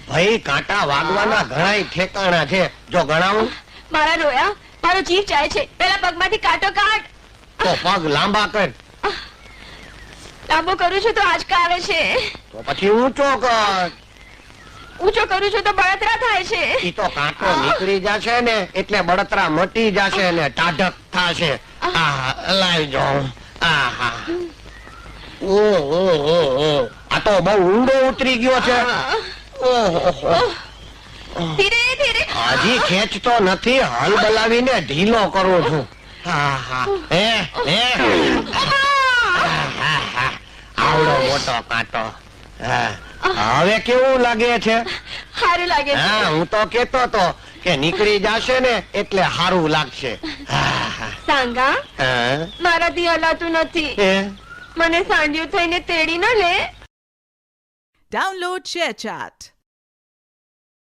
ભાઈ કાંટા વાગવાના ઘણાય ઠેકાણા છે, જો ગણાવું. મારા રોયા, મારો જીવ જાય છે. પેલા પગમાંથી કાંટો કાઢ. તો પગ લાંબા કર. લાંબો કરું છું તો આંચકા આવે છે. તો પછી ઊંચો કર. ઊંચો કરું છું તો બળતરા થાય છે. ઈ તો કાંટો નીકળી જશે ને એટલે બળતરા મટી જશે ને ટાઢક થશે. લાવી જો. આ તો બહુ ઊંડો ઉતરી ગયો છે. ધીરે ધીરે. હજી ખેંચતો નથી, હલ બલાવીને ઢીલો કરું છું. આવડો મોટો કાંટો. હવે કેવું લાગે છે? સારું લાગે છે. હા, હું તો કેતો તો કે નીકળી જશે ને એટલે સારું લાગશે. સાંગા, હા? મારાથી હલાતું નથી. મને સાંડિયું થઈને તેડી ન લે. Download ShareChat.